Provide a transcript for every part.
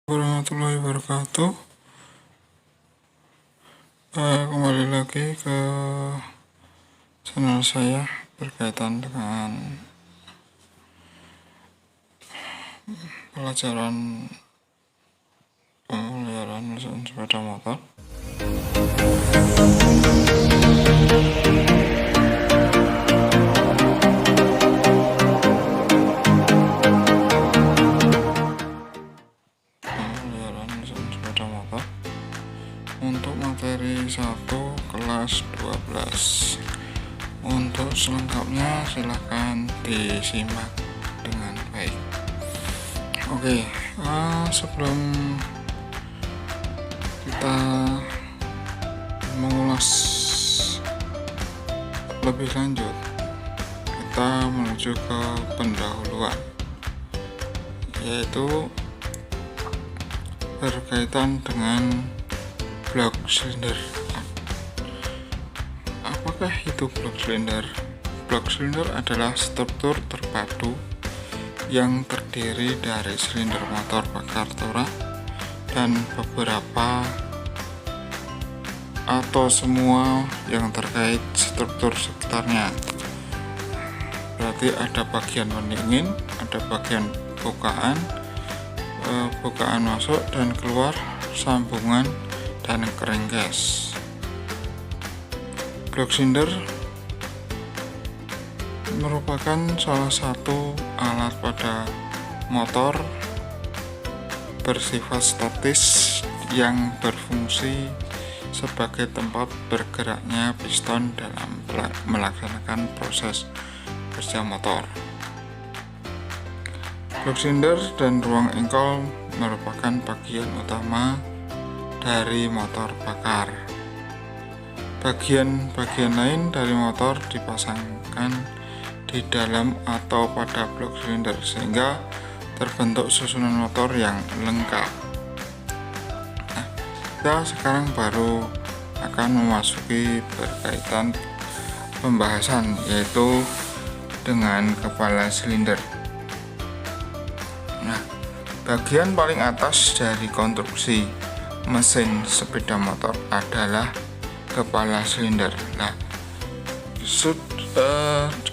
Warahmatullahi wabarakatuh. Kembali lagi ke channel saya berkaitan dengan pelajaran pemeliharaan mesin sepeda motor. Untuk materi 1 kelas 12. Untuk selengkapnya silahkan disimak dengan baik. Oke, sebelum kita mengulas lebih lanjut, kita menuju ke pendahuluan, yaitu berkaitan dengan blok silinder. Apakah itu blok silinder? Blok silinder adalah struktur terpadu yang terdiri dari silinder motor bakar torak dan beberapa atau semua yang terkait struktur sekitarnya. Berarti ada bagian pendingin, ada bagian bukaan masuk dan keluar, sambungan dan keringkas. Blok silinder merupakan salah satu alat pada motor bersifat statis yang berfungsi sebagai tempat bergeraknya piston dalam melaksanakan proses kerja motor. Blok silinder dan ruang engkol merupakan bagian utama dari motor bakar. Bagian-bagian lain dari motor dipasangkan di dalam atau pada blok silinder sehingga terbentuk susunan motor yang lengkap. Nah, kita sekarang baru akan memasuki berkaitan pembahasan, yaitu dengan kepala silinder. Nah, bagian paling atas dari konstruksi mesin sepeda motor adalah kepala silinder. Nah,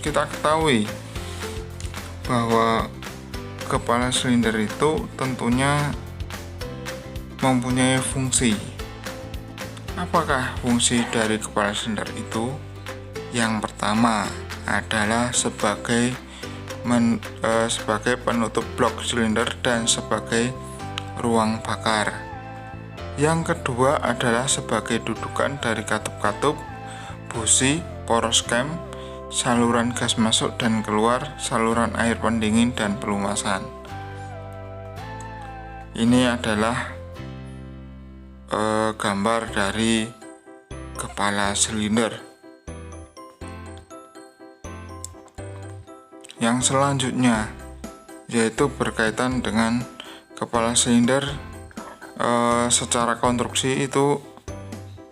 kita ketahui bahwa kepala silinder itu tentunya mempunyai fungsi. Apakah fungsi dari kepala silinder itu? Yang pertama adalah sebagai penutup blok silinder dan sebagai ruang bakar. Yang kedua adalah sebagai dudukan dari katup-katup, busi, poros cam, saluran gas masuk dan keluar, saluran air pendingin dan pelumasan. Ini adalah gambar dari kepala silinder. Yang selanjutnya yaitu berkaitan dengan kepala silinder. Secara konstruksi itu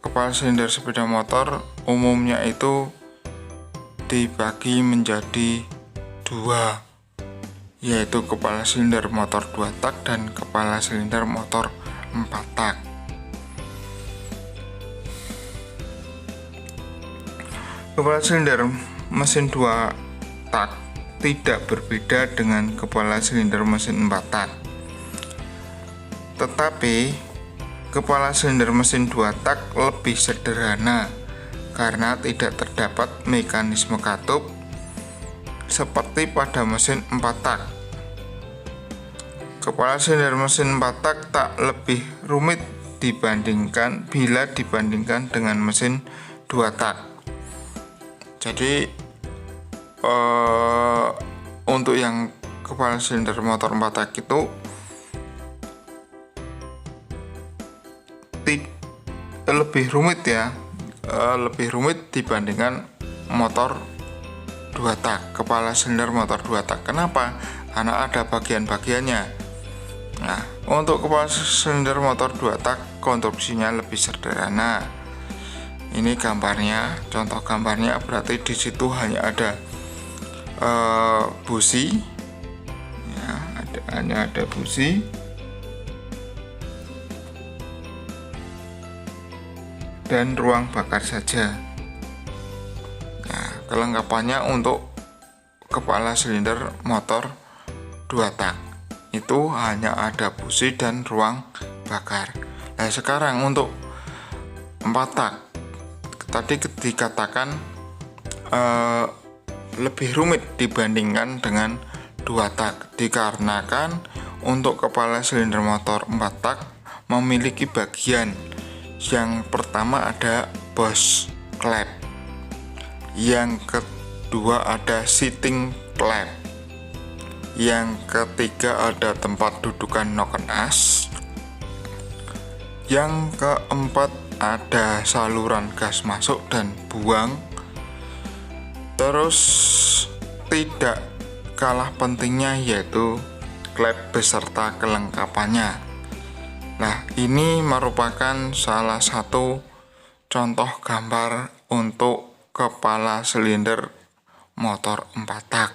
kepala silinder sepeda motor umumnya itu dibagi menjadi dua, yaitu kepala silinder motor 2 tak dan kepala silinder motor 4 tak. Kepala silinder mesin 2 tak tidak berbeda dengan kepala silinder mesin 4 tak. Tetapi kepala silinder mesin 2 tak lebih sederhana karena tidak terdapat mekanisme katup seperti pada mesin 4 tak. Kepala silinder mesin 4 tak lebih rumit bila dibandingkan dengan mesin 2 tak. Jadi untuk yang kepala silinder motor 4 tak itu lebih rumit lebih rumit dibandingkan motor 2 tak, kepala silinder motor 2 tak. Kenapa? Karena ada bagian-bagiannya. Nah, untuk kepala silinder motor 2 tak konstruksinya lebih sederhana. Ini gambarnya, contoh gambarnya, berarti di situ hanya ada busi, hanya ada busi, dan ruang bakar saja. Nah, kelengkapannya untuk kepala silinder motor 2 tak itu hanya ada busi dan ruang bakar. Nah, sekarang untuk 4 tak tadi dikatakan lebih rumit dibandingkan dengan 2 tak dikarenakan untuk kepala silinder motor 4 tak memiliki bagian. Yang pertama ada boss clamp, yang kedua ada seating clamp, yang ketiga ada tempat dudukan noken as, yang keempat ada saluran gas masuk dan buang. Terus tidak kalah pentingnya yaitu klep beserta kelengkapannya. Nah, ini merupakan salah satu contoh gambar untuk kepala silinder motor 4 tak.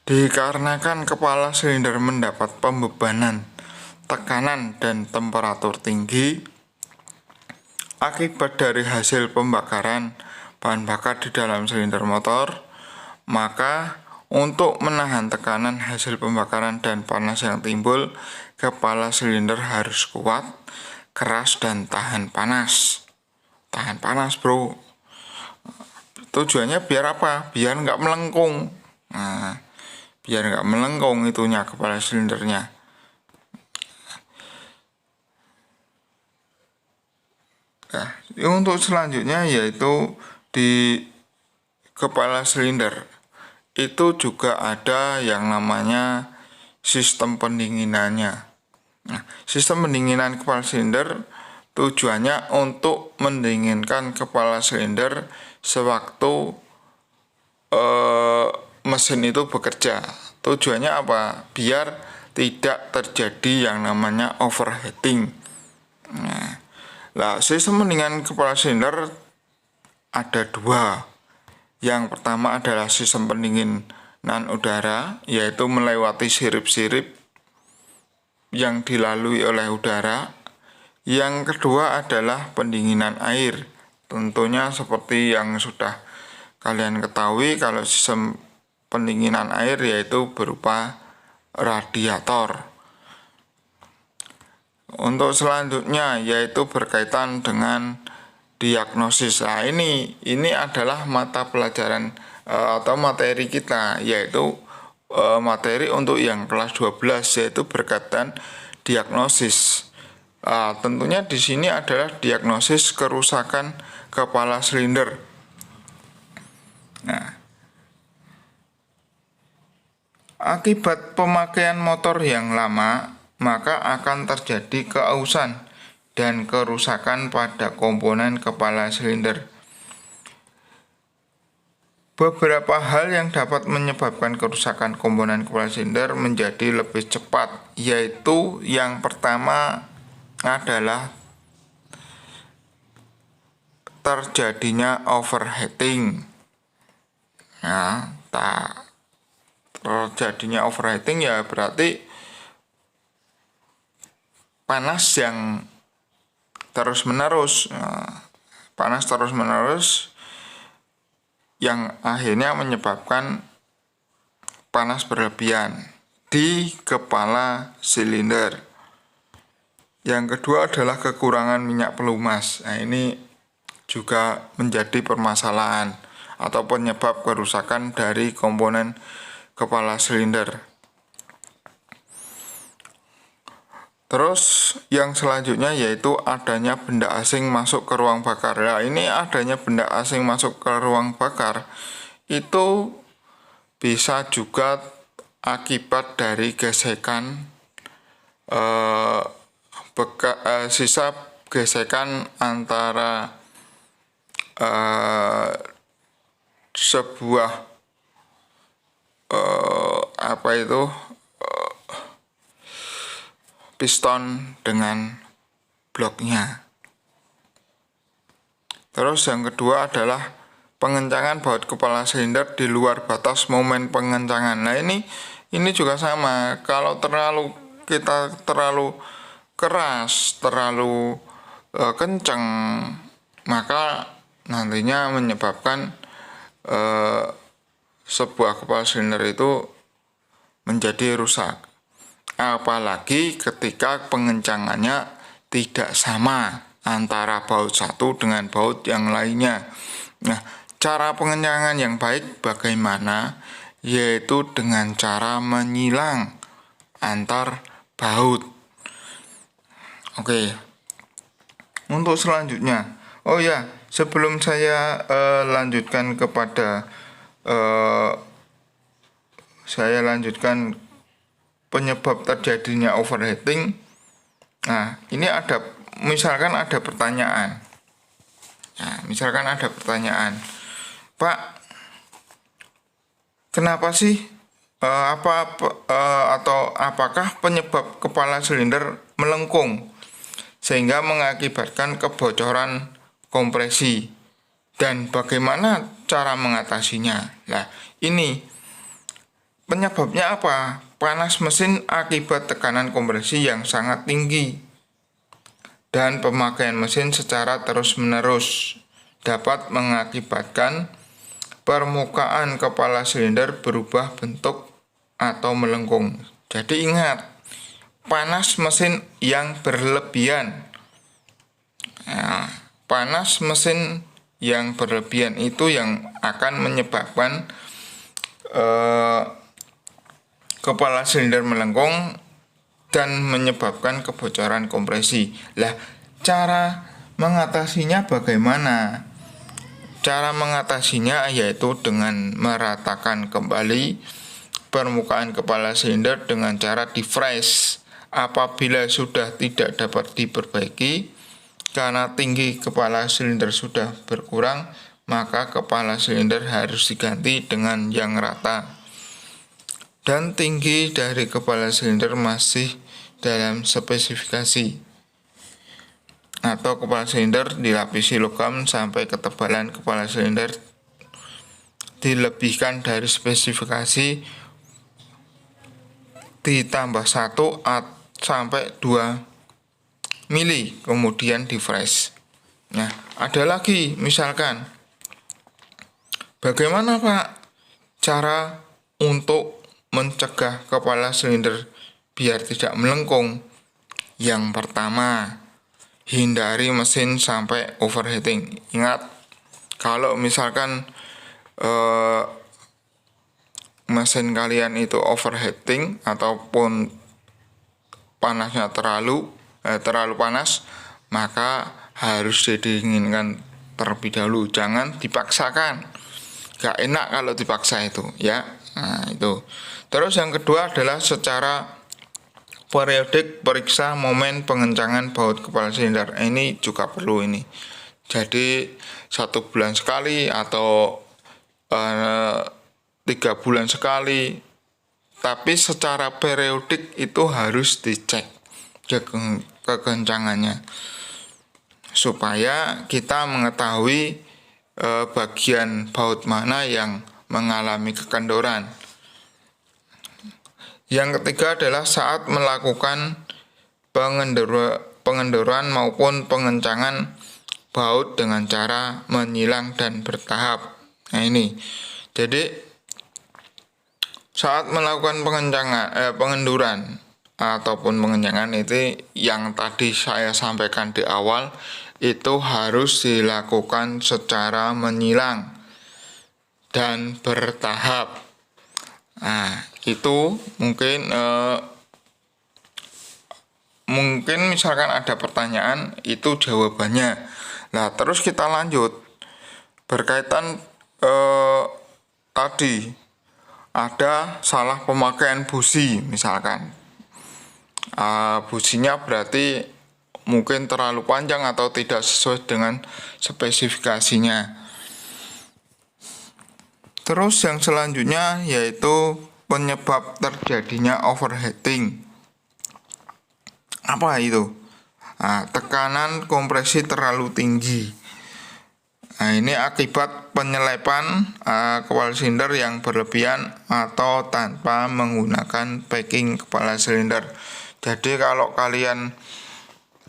Dikarenakan kepala silinder mendapat pembebanan, tekanan, dan temperatur tinggi akibat dari hasil pembakaran bahan bakar di dalam silinder motor, maka untuk menahan tekanan hasil pembakaran dan panas yang timbul, kepala silinder harus kuat, keras, dan tahan panas. Tahan panas, bro. Tujuannya biar apa? Biar nggak melengkung. Nah, biar nggak melengkung itunya kepala silindernya. Nah, untuk selanjutnya yaitu di kepala silinder itu juga ada yang namanya sistem pendinginannya. Nah, sistem pendinginan kepala silinder tujuannya untuk mendinginkan kepala silinder sewaktu mesin itu bekerja. Tujuannya apa? Biar tidak terjadi yang namanya overheating. Nah, sistem pendinginan kepala silinder ada 2. Yang pertama adalah sistem pendinginan udara, yaitu melewati sirip-sirip yang dilalui oleh udara. Yang kedua adalah pendinginan air. Tentunya seperti yang sudah kalian ketahui, kalau sistem pendinginan air yaitu berupa radiator. Untuk selanjutnya yaitu berkaitan dengan diagnosis. Nah, ini adalah mata pelajaran atau materi kita, yaitu materi untuk yang kelas 12 yaitu berkaitan diagnosis. Tentunya di sini adalah diagnosis kerusakan kepala silinder. Nah, akibat pemakaian motor yang lama, maka akan terjadi keausan dan kerusakan pada komponen kepala silinder. Beberapa hal yang dapat menyebabkan kerusakan komponen kepala silinder menjadi lebih cepat, yaitu yang pertama adalah terjadinya overheating. Nah, terjadinya overheating ya berarti panas yang terus-menerus. Panas terus-menerus yang akhirnya menyebabkan panas berlebihan di kepala silinder. Yang kedua adalah kekurangan minyak pelumas. Nah, ini juga menjadi permasalahan atau penyebab kerusakan dari komponen kepala silinder. Terus yang selanjutnya yaitu adanya benda asing masuk ke ruang bakar. Nah, ini adanya benda asing masuk ke ruang bakar itu bisa juga akibat dari gesekan sisa gesekan antara sebuah piston dengan bloknya. Terus yang kedua adalah pengencangan baut kepala silinder di luar batas momen pengencangan. Nah, ini juga sama. Kalau terlalu kita terlalu keras, terlalu kencang, maka nantinya menyebabkan sebuah kepala silinder itu menjadi rusak. Apalagi ketika pengencangannya tidak sama antara baut satu dengan baut yang lainnya. Nah, cara pengencangan yang baik bagaimana? Yaitu dengan cara menyilang antar baut. Oke. Untuk selanjutnya, oh ya, sebelum saya lanjutkan penyebab terjadinya overheating. Nah, ini misalkan ada pertanyaan. Nah, misalkan ada pertanyaan, Pak, kenapa sih apakah penyebab kepala silinder melengkung sehingga mengakibatkan kebocoran kompresi, dan bagaimana cara mengatasinya? Nah, ini penyebabnya apa? Panas mesin akibat tekanan kompresi yang sangat tinggi dan pemakaian mesin secara terus-menerus dapat mengakibatkan permukaan kepala silinder berubah bentuk atau melengkung. Jadi ingat, panas mesin yang berlebihan. Nah, panas mesin yang berlebihan itu yang akan menyebabkan kepala silinder melengkung dan menyebabkan kebocoran kompresi. Lah, cara mengatasinya bagaimana? Cara mengatasinya yaitu dengan meratakan kembali permukaan kepala silinder dengan cara di-fresh. Apabila sudah tidak dapat diperbaiki karena tinggi kepala silinder sudah berkurang, maka kepala silinder harus diganti dengan yang rata. Dan tinggi dari kepala silinder masih dalam spesifikasi, atau kepala silinder dilapisi logam sampai ketebalan kepala silinder dilebihkan dari spesifikasi ditambah 1 sampai 2 mili, kemudian di fresh. Nah, ada lagi misalkan, bagaimana Pak cara untuk mencegah kepala silinder biar tidak melengkung? Yang pertama, hindari mesin sampai overheating. Ingat, kalau misalkan mesin kalian itu overheating ataupun panasnya terlalu panas, maka harus didinginkan terlebih dahulu. Jangan dipaksakan. Gak enak kalau dipaksa itu, ya. Nah, itu. Terus yang kedua adalah secara periodik periksa momen pengencangan baut kepala silinder. Ini juga perlu ini. Jadi 1 bulan sekali atau 3 bulan sekali, tapi secara periodik itu harus dicek kekencangannya supaya kita mengetahui bagian baut mana yang mengalami kekendoran. Yang ketiga adalah saat melakukan pengendoran maupun pengencangan baut dengan cara menyilang dan bertahap. Nah, ini. Jadi saat melakukan pengendoran ataupun pengencangan itu yang tadi saya sampaikan di awal, itu harus dilakukan secara menyilang dan bertahap. Nah, itu mungkin misalkan ada pertanyaan, itu jawabannya. Nah, terus kita lanjut berkaitan tadi ada salah pemakaian busi misalkan. Businya berarti mungkin terlalu panjang atau tidak sesuai dengan spesifikasinya. Terus yang selanjutnya yaitu penyebab terjadinya overheating. Apa itu? Nah, tekanan kompresi terlalu tinggi. Nah, ini akibat penyelepan kepala silinder yang berlebihan atau tanpa menggunakan packing kepala silinder. Jadi kalau kalian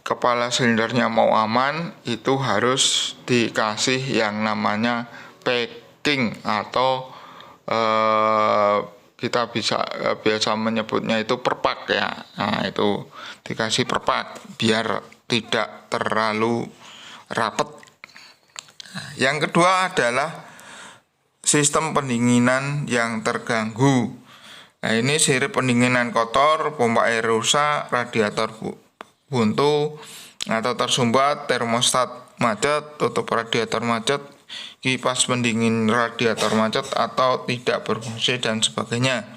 kepala silindernya mau aman, itu harus dikasih yang namanya packing atau kita biasa menyebutnya itu perpak ya. Nah, itu dikasih perpak biar tidak terlalu rapet. Yang kedua adalah sistem pendinginan yang terganggu. Nah, ini sirip pendinginan kotor, pompa air rusak, radiator buntu atau tersumbat, termostat macet, tutup radiator macet, kipas pendingin radiator macet atau tidak berfungsi dan sebagainya.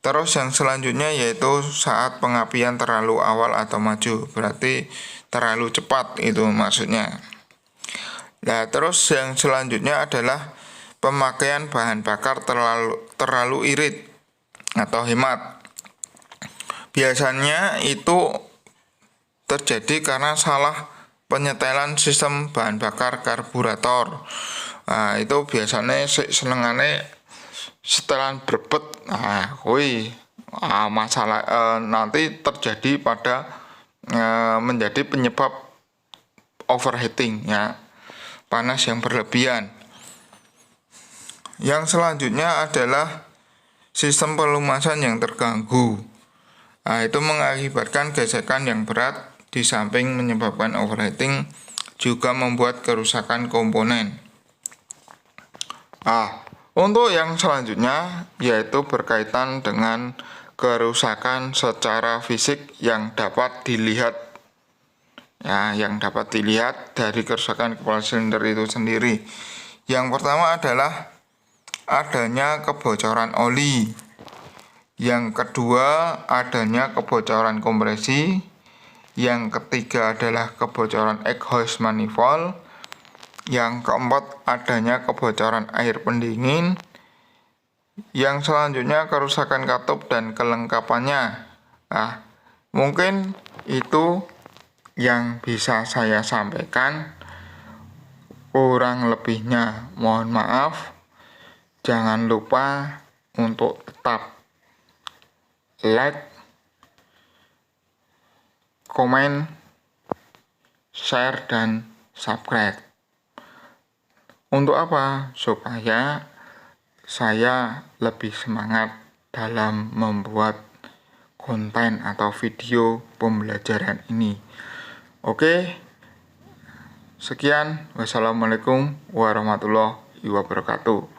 Terus yang selanjutnya yaitu saat pengapian terlalu awal atau maju, berarti terlalu cepat itu maksudnya. Nah, terus yang selanjutnya adalah pemakaian bahan bakar terlalu irit atau hemat. Biasanya itu terjadi karena salah penyetelan sistem bahan bakar karburator. Nah, itu biasanya senengane setelan berbet. Nah, masalah nanti terjadi pada menjadi penyebab overheating ya, panas yang berlebihan. Yang selanjutnya adalah sistem pelumasan yang terganggu. Nah, itu mengakibatkan gesekan yang berat di samping menyebabkan overheating, juga membuat kerusakan komponen. Untuk yang selanjutnya yaitu berkaitan dengan kerusakan secara fisik yang dapat dilihat. Ya, yang dapat dilihat dari kerusakan kepala silinder itu sendiri. Yang pertama adalah adanya kebocoran oli. Yang kedua adanya kebocoran kompresi. Yang ketiga adalah kebocoran exhaust manifold. Yang keempat adanya kebocoran air pendingin. Yang selanjutnya kerusakan katup dan kelengkapannya. Nah, mungkin itu yang bisa saya sampaikan. Kurang lebihnya mohon maaf. Jangan lupa untuk tetap like, komen, share, dan subscribe. Untuk apa? Supaya saya lebih semangat dalam membuat konten atau video pembelajaran ini. Oke, sekian. Wassalamualaikum warahmatullahi wabarakatuh.